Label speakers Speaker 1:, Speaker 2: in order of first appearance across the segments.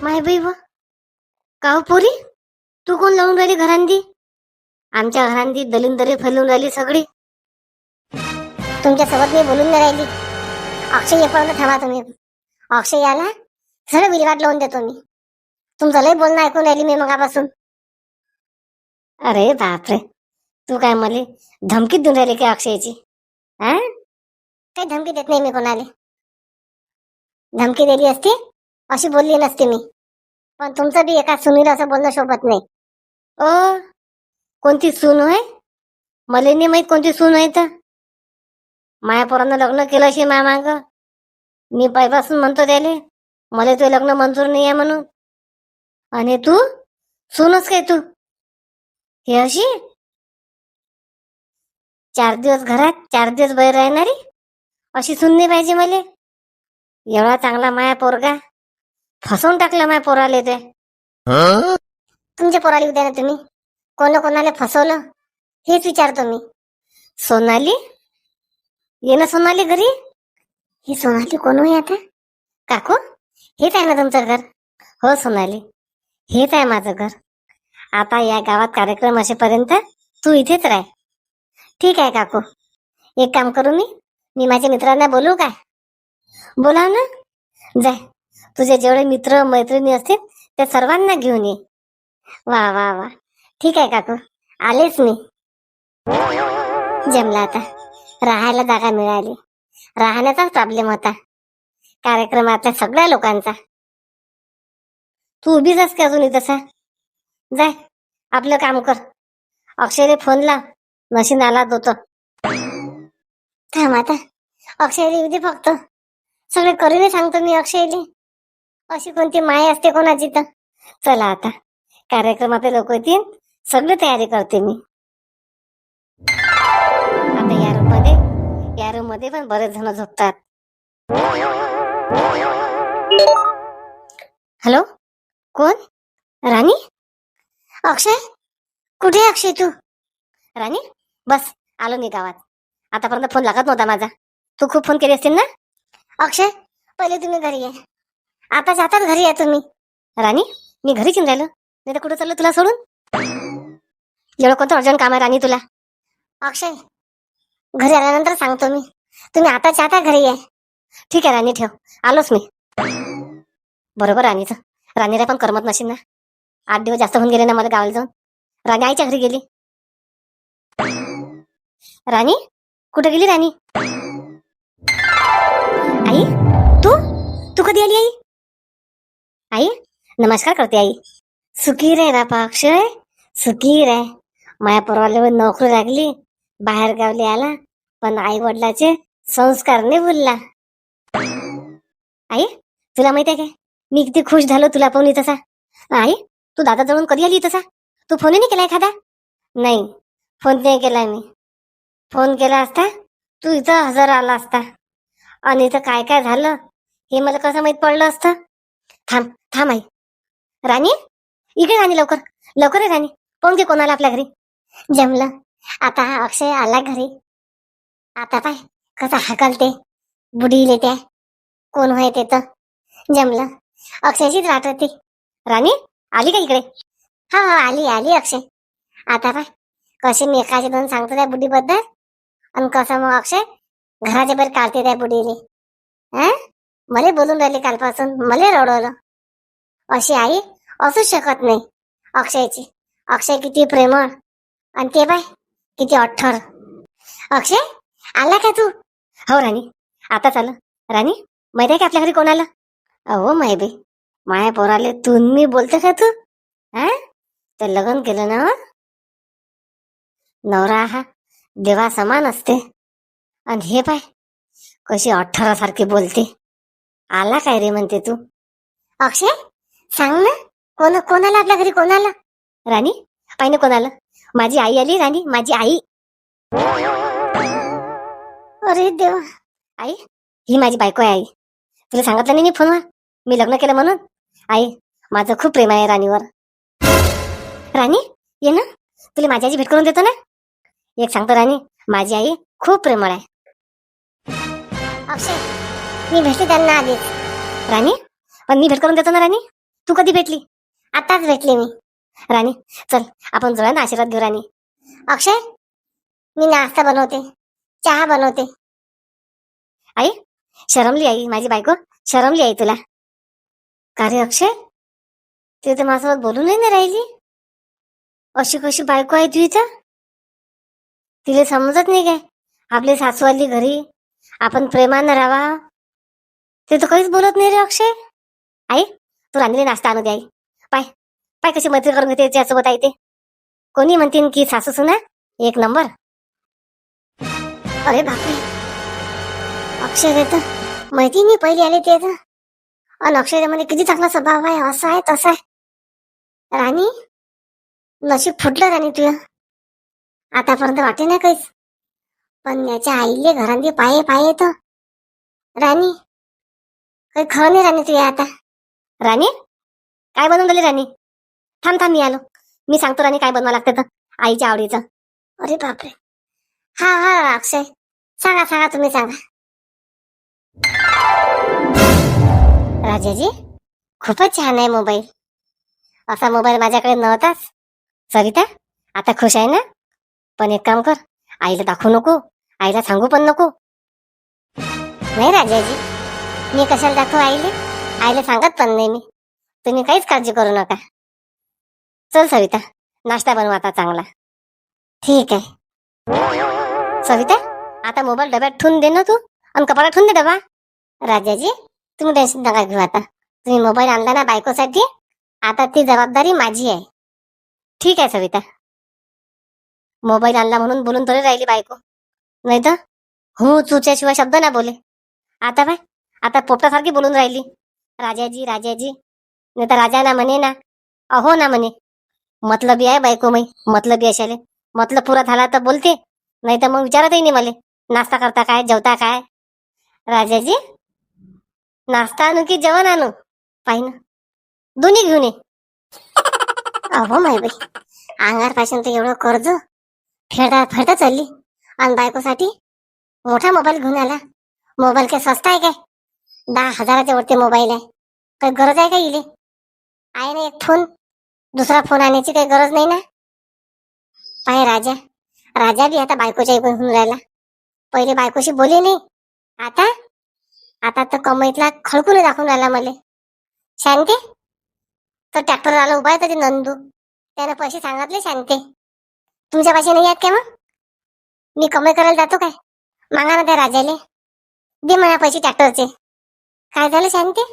Speaker 1: माय बाई व का हो पोरी, तू कोण लावून राहिली घरांदी? आमच्या घरांदी दलिंदरी फैलून राहिली सगळी. तुमच्या सोबत मी बोलून नाही राहिली. अक्षय येईपर्यंत थांबा तुम्ही. अक्षय याला सगळं विल्हेवाट लावून देतो मी. तुमचं लय बोलणं ऐकून राहिली मी मगापासून. अरे बापरे, तू काय मला धमकी देऊन राहिली की अक्षयची? हा, काही धमकी देत नाही मी कोणाला. धमकी दिली असती अशी बोलली नसती मी. पण तुमचं बी एका सुनील असं बोलणं शोभत नाही. ओ, कोणती सून होय? मला नाही माहित कोणती सून आहे तर. माया पोरानं लग्न केलं अशी माया माग. मी पहिल्यापासून म्हणतो त्याले मला ते लग्न मंजूर नाही आहे म्हणून. आणि तू सूनच काय तू? हे अशी 4 दिवस घरात 4 दिवस बाहेर राहणारी अशी सून नाही पाहिजे मला. एवढा चांगला माया पोरगा फसवून टाकला माया पोराले ते. तुमच्या पोराला उद्या ना तुम्ही कोणाला फसवलं हेच विचारतो मी. सोनाली, ये ना सोनाली घरी. ही सोनाली कोण होई आता? काकू, हेच आहे ना तुमचं घर? हो सोनाली, हेच आहे माझं घर. आता या गावात कार्यक्रम असेपर्यंत तू इथेच राह. ठीक आहे काकू. एक काम करू मी माझ्या मित्रांना बोलू काय? बोला ना. जाय, तुझे जेवढे मित्र मैत्रिणी असतील त्या सर्वांना घेऊन ये. वा वा वा, ठीक आहे काकू, आलेच मी. जमला आता, राहायला जागा मिळाली. राहण्याचाच प्रॉब्लेम होता कार्यक्रमातल्या सगळ्या लोकांचा. तू उभीच असते अजून तसा. जाय, आपलं काम कर. अक्षयले फोन लाव, नशीन आला तो. थांब आता, अक्षयले येऊ दे फक्त. सगळे करीने सांगतो मी अक्षयले. अशी कोणती माय असते कोणाची तर. चला आता, कार्यक्रमात लोक येतील, सगळी तयारी करते मी. आता या रूम मध्ये पण बरेच जण झोपतात. हॅलो, कोण? राणी? अक्षय? कुठे आहे अक्षय तू? राणी, बस आलो मी गावात. आतापर्यंत फोन लागत नव्हता माझा. तू खूप फोन केले असतील ना? अक्षय, पहिले तुम्ही घरी ये. आताच घरी आहे तुम्ही. राणी, मी घरीच येऊन राहिलो, नाही तर कुठं चाललो तुला सोडून? एवढं कोणतं अर्जंट काम आहे राणी तुला? अक्षय, घरी आल्यानंतर सांगतो मी. तुम्ही आता घरी आहे. ठीक आहे राणी, ठेव, आलोच मी. बरोबर राणीला पण करमत नशील ना. 8 दिवस जास्त होऊन गेले ना मला गावाला जाऊन. राणी आईच्या घरी गेली. राणी, कुठे गेली राणी? आई, तू कधी आली आई? आई, नमस्कार करते आई. सुखी रे बापा अक्षय, सुखी रे. माया पोराला नोकरी लागली, बाहेर गावले आला, पण आई वडिलाचे संस्कार नाही भुलला. आई, तुला माहित आहे काय मी किती खुश झालो तुला पाहून तसा? आई, तू दादा जवळून कधी आली तसा? तू फोन नाही केला एखादा? नाही, फोन नाही केला मी. फोन केला असता तू इथं हजर आला असता. आणि इथं काय काय झालं हे मला कसं माहित पडलं असतं? थांब आई. राणी, इकडे राणी, लवकर लवकर आहे राणी. पाहून घे कोणाला आपल्या घरी. जमलं, आता हा अक्षय आला घरी. आता पाय कसा हाकलते बुडीले त्या. कोण होय ते तर. जमलं, अक्षयचीच राहत होती. राणी, आली का इकडे? हा आली अक्षय. आता पाय कसे मी एकाचे दोन सांगतो त्या बुडी बद्दल, आणि कसं मग अक्षय घराच्या बाहेर काढते त्या बुडीले. मला बोलून राहिली कालपासून, मला रडवलं. अशी आई असूच शकत नाही अक्षयची. अक्षय किती प्रेमळ आणि ते बाय किती अठ्ठर. अक्षय, आला का तू? हो राणी, आताच आलं. राणी, माहिती आहे का आपल्या घरी कोण आलं? अहो माय माया पोराले तू मी बोलते का तू? ते लग्न केलं ना. नवरा हा देवा समान असते, आणि हे पाय कशी 18 सारखी बोलते. आला काय रे म्हणते तू? अक्षय, सांग ना, कोण आलं आपल्या घरी? कोण आलं? राणी, पाहिजे कोण आलं? माझी आई आली राणी, माझी आई. अरे देवा. आई, ही माझी बायको आहे. आई, तुला सांगितलं नाही मी फोनवर मी लग्न केलं म्हणून? आई, माझं खूप प्रेम आहे राणीवर. राणी, ये ना, तुला माझी आईची भेट करून देतो ना. एक सांगतो राणी, माझी आई खूप प्रेमळ आहे. अक्षय, मी भेटले त्यांना आधीच. राणी, पण मी भेट करून देतो ना राणी. तू कधी भेटली? आताच भेटली मी. राणी, चल आपण जाऊया ना आशीर्वाद घेऊ. राणी, अक्षय, मी नाश्ता बनवते, चहा बनवते. आई, शरमली आई, माझी बायको शरमली आई तुला. का रे अक्षय, ते तर माझ्यासोबत बोलून नाही राहिली. अशी कशी बायको आहे तू इथं? तिला समजत नाही काय आपली सासू आली घरी, आपण प्रेमानं राहावा. ते तर काहीच बोलत नाही रे अक्षय. आई, तू राणीला नाश्ता आणू दे आई. पाय पाय कशी मैत्री करून घेते त्यासोबत आई. ते कोणी म्हणतील की सासू सुना एक नंबर. अरे बापरे, अक्षय येत माहिती नाही पहिली आले ते तर. आणि अक्षय मध्ये किती चांगला स्वभाव आहे, असा आहे तसा आहे. राणी, नशीब फुटलं राणी तुझं. आतापर्यंत वाटे ना काहीच, पण याच्या आईले घरांनी पाये पाये तर. राणी, काही खरं नाही राणी तुझ्या आता. राणी, काय बनवून राहिली राणी? थांब थांब, मी आलो. मी सांगतो राणी काय बनवा लागतं तर आईच्या आवडीचं. अरे बापरे, हा हा अक्षय, सांगा सांगा, तुम्ही सांगा. राजाजी, खूपच छान आहे मोबाईल. असा मोबाईल माझ्याकडे नव्हताच. सविता, आता खुश आहे ना? पण एक काम कर, आईला दाखवू नको, आईला सांगू पण नको. नाही राजाजी, मी कशाला दाखवू आईले? आईला सांगत पण नाही मी. तुम्ही काहीच काळजी करू नका. चल सविता, नाश्ता बनवा आता चांगला. ठीक आहे. सविता, आता मोबाईल डब्यात ठेवून दे ना तू, आणि कपाटात ठेवून दे डबा. राजाजी, तुम्ही टेन्शन नका घेऊ. आता तुम्ही मोबाईल आणला ना बायकोसाठी, आता ती जबाबदारी माझी आहे. ठीक आहे सविता. मोबाईल आणला म्हणून बोलून तरी राहिली बायको, नाही तर हो चूच्या शिवाय शब्द ना बोले. आता बाय, आता पोपटासारखी बोलून राहिली. राजाजी राजाजी, नाही तर राजा ना म्हणे ना, अहो ना म्हणे. मतलबी आहे बायको मै, मतलबी अशाले. मतलब पुरा झाला तर बोलते, नाही तर मग विचारतही नाही मला नाश्ता करता काय, जेवता काय. राजाजी, नाश्ता आणू की जेवण आणू? पाहिन दोन्ही घेऊन ये. अहो माय बाई, अंगारपासून तर एवढं कर्ज फेडता फेडता चालली, आणि बायकोसाठी मोठा मोबाईल घेऊन आला. मोबाईल काय स्वस्त आहे काय? 10,000च्या वरती मोबाईल आहे. काही गरज आहे का इले? आहे ना एक फोन, दुसरा फोन आणायची काही गरज नाही ना. पाय राजा, राजा बी आता बायकोच्या ऐकून होऊन राहिला. पहिले बायकोशी बोले नाही, आता आता तर कमाईतला खळकून दाखवून राहिला मला. शांती, तो ट्रॅक्टर आला उभा आहे त्याची नंदू, त्याने पैसे सांगितले. शांती, तुमच्या पैसे नाही आहेत का? मग मी कमाई करायला जातो काय? मागा ना त्या राजाले, दे मला पैसे ट्रॅक्टरचे. काय झालं शांती,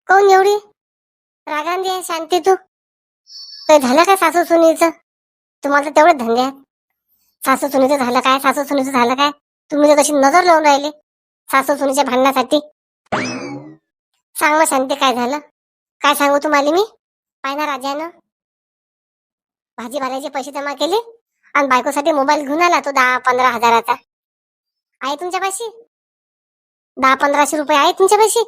Speaker 1: कोण एवढी रागांदी आहे शांती तू? काही झालं काय सासू सुनीचं? तुम्हाला तर तेवढे धंदे आहेत. सासू सुनीचं झालं काय, सासू सुनीचं झालं काय? तुम्ही तर तशी नजर लावून राहिले सासू सुनीच्या भांडणासाठी. सांग ना शांती, काय झालं? काय सांगू तुम्हाला मी? पाय ना राजानं भाजीपाल्याचे पैसे जमा केले, आणि बायकोसाठी मोबाईल घेऊन आला तो 10-15 हजाराचा. आहे तुमच्यापाशी 10-1500 रुपये आहे तुमच्यापाशी?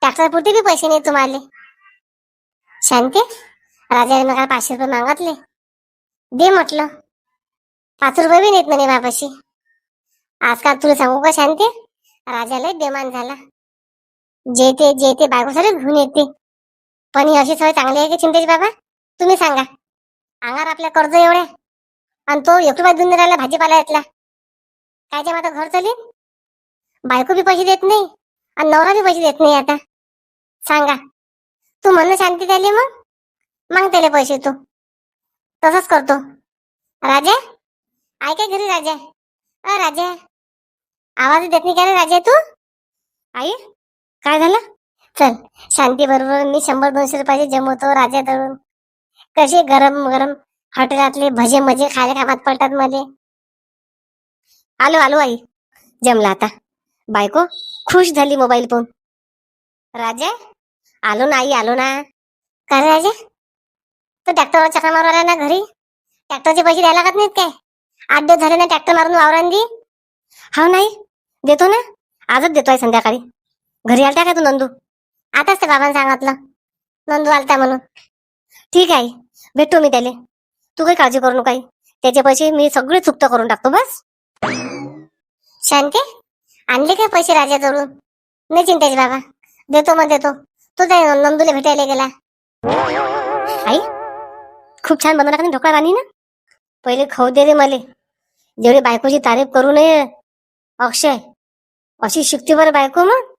Speaker 1: ट्रॅक्टर पुरते बी पैसे नाही तुम्हाला. शांती, राजाने मला 500 रुपये मागितले, दे म्हटलं. 5 रुपये बी नाहीत म्हणे बापाशी. आजकाल तुला सांगू का शांती, राजाला बेमान झाला. जे ते बायकोसाठी घेऊन येते. पण ही अशी सवय चांगली आहे की चिंतेश बाबा? तुम्ही सांगा. अंगार आपल्या कर्ज एवढ्या, आणि तो 1 रुपया देऊन राहिला भाजीपाला येतला. कायच्या माझं घर चालेल? बायको बी पैसे देत नाही, आणि नवरा बी पैसे देत नाही. आता सांगा, तू म्हणणं शांती त्याले, मग त्याले पैसे तू तसंच करतो. राजा, ऐका घरी राजा. राजा, आवाज देत नाही का रे राजा तू? आई, काय झालं? चल, शांती बरोबर मी 100-200 रुपयाचे जमवतो राजा धरून. कसे गरम गरम हॉटेलातले भजे मजे खायला कामात पडतात मध्ये. आलो आलो आई, जमला आता. बायको खुश झाली मोबाईल पाहून. राजा, आलो ना आई, आलो ना. का रे राजा, तो ट्रॅक्टरवर चक्रा मारून आला ना घरी? ट्रॅक्टरचे पैसे द्यायला लागत नाहीत काय? 8 दिवस झाले ना ट्रॅक्टर मारून वावरांनी. हा नाही, देतो ना, आजच देतोय संध्याकाळी. घरी आलता का तू नंदू? आताच ते बाबांनी सांगितलं नंदू आलता म्हणून. ठीक आहे, भेटतो मी त्याले. तू काही काळजी करू नका. त्याचे पैसे मी सगळे चुकतं करून टाकतो बस. शांती, आणले काय पैसे राजाजवळून? नाही चिंतेश बाबा, देतो मग देतो. तो त्या नंदूला भेटायला गेला. आई खूप छान बनवला का नाही ढोकळा राणी ना. पहिले खाऊ दे रे मले. जेवढी बायकोची तारीफ करू नये अक्षय, अशी शिकते बरं बायको मग.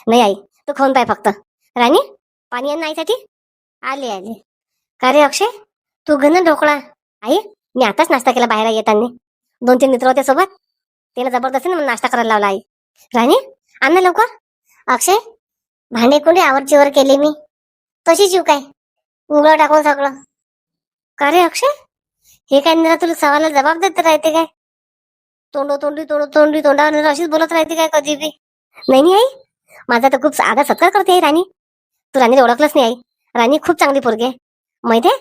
Speaker 1: नाही आई, तू खाऊन पाय फक्त. राणी पाणी आण आईसाठी. आले आले. का रे अक्षय, तू घे ना ढोकळा. आई मी आताच नाश्ता केला बाहेर येताना. 2-3 मित्र होते सोबत, त्याला जबरदस्ती ना नाश्ता करायला लावला आई. राणी आण ना लवकर. अक्षय भांडे कुंडे आवरचीवर केले मी, तशी जीव काय उघडं टाकून सगळं. का रे अक्षय, हे काय ना तुला सवाला जबाब देत राहते काय? तोंडी तोंडावर अशीच बोलत राहते काय कधी बी? नाही आई, माझा तर खूप आदर सत्कार करते आई राणी. तू राणीला ओळखलंच नाही आई. राणी खूप चांगली पोरगी आहे माहितीये.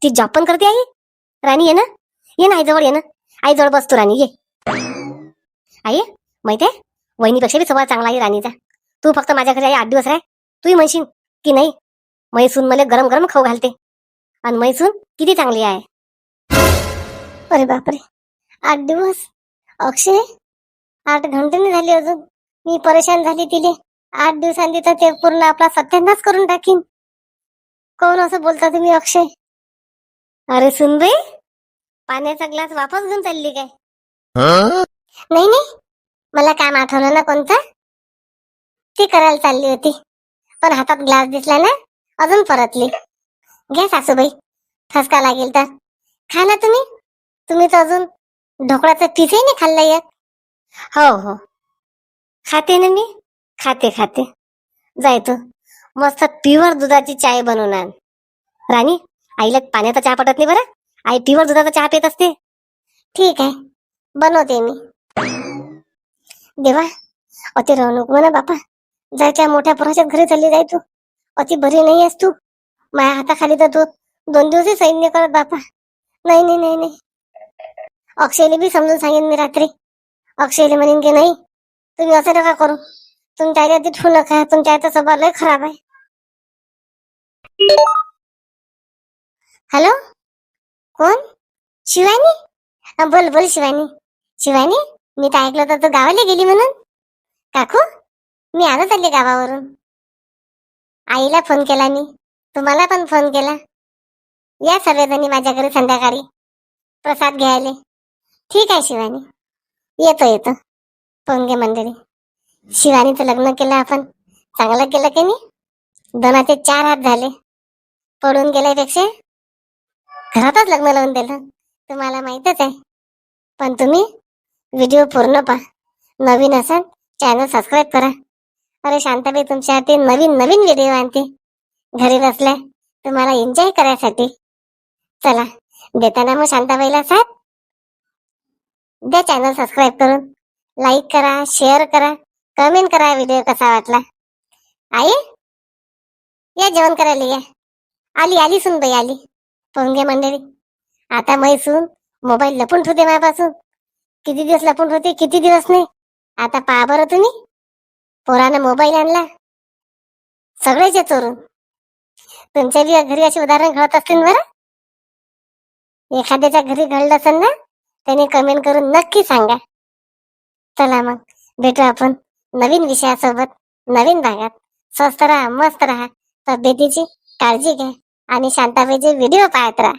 Speaker 1: ती जॉब पण करते आई. राणी ये ना, ये ना आई जवळ, ये ना आई जवळ बस. तू राणी ये. आई माहितीये, वहिनीपेक्षा बी स्वभाव चांगला आहे राणीचा. तू फक्त माझ्या घरी आई 8 दिवस राह. तूही म्हणशील की नाही मैसून मला गरम गरम खाऊ घालते, आणि मैसून किती चांगली आहे. अरे बापरे, 8 दिवस. अक्षय 8 घंटे नाही झाले अजून. मी परेशान झाली तिले. 8 दिवसांनी तर ते पूर्ण आपला सत्यानाश करून टाकीन. कोण असं बोलता तुम्ही अक्षय? अरे सुनबाई, पाण्याचा ग्लास वापस घेऊन चालली काय? नाही नाही, मला काम आठवलं ना कोणतं, ती करायला चालली होती. पण हातात ग्लास दिसला ना, अजून परतली. घ्या सासूबाई, ठसका लागेल तर खा ना तुम्ही. तुम्ही तर अजून ढोकळाचा पीसही नाही खाल्ला एक. हो हो खाते ना मी, खाते खाते. जाय तू मस्त प्युअर दुधाची चाय बनवून आण. राणी आईला पाण्याचा चहा पटत नाही बरं. आई प्युअर दुधाचा चहा पित असते. ठीक आहे, बनवते मी. देवा अति राहू नको म्हणा बापा. जायच्या मोठ्या पुराच्यात घरी चालली जाय तू. अति बरी नाही आहेस तू. माझ्या हाताखाली तर तू 2 दिवसही सैन्य करत बापा. नाही नाही नाही नाही. अक्षयले बी समजून सांगेन मी रात्री. अक्षयले म्हणेन की नाही तुम्ही असं नका करू, तुमच्या आईला तिथू नका, तुमच्या आईचा स्वभाव लय खराब आहे. हॅलो कोण? शिवानी? बोल बोल शिवानी. शिवानी मी तर ऐकलं तर तू गावाला गेली म्हणून. काकू मी आलो चालले गावावरून. आईला फोन केला मी, तुम्हाला पण फोन केला. या सर्वजणी माझ्या घरी संध्याकाळी प्रसाद घ्यायला. ठीक आहे शिवानी, येतो येतो. पोंगे मंडळी, शिवानीचं लग्न केलं आपण, चांगलं केलं की नाही. 2चे 4 हात झाले. पडून गेल्यापेक्षा घरातच लग्न लावून दिलं. तुम्हाला माहितच आहे. पण तुम्ही व्हिडिओ पूर्ण पहा. नवीन असाल चॅनल सबस्क्राईब करा. अरे शांताबाई तुमच्यासाठी नवीन नवीन व्हिडिओ आणते घरी बसल्या तुम्हाला एन्जॉय करायसाठी. चला देताना मग शांताबाईला साथ द्या. चॅनल सबस्क्राईब करून लाईक करा, शेअर करा, कमेंट करा. व्हिडिओ कसा वाटला. आई या जेवण करायला या. आली आली सुनबाई आली. पोंगे मंडळी, आता मैसून मोबाईल लपून ठेवते माझ्यापासून. किती दिवस लपून ठेवते, किती दिवस नाही. आता पहा बरं तुम्ही, पोरानं मोबाईल आणला सगळेचे चोरून. तुमच्या बी घरी असे उदाहरण घडत असतील बरं. एखाद्याच्या घरी घडलं असेल ना, त्याने कमेंट करून नक्की सांगा. चला मग भेटू आपण नवीन विषयासोबत नवीन भागात. स्वस्त राहा, मस्त राहा, तब्येतीची काळजी घ्या आणि शांताबाईचे व्हिडिओ पाहत राहा.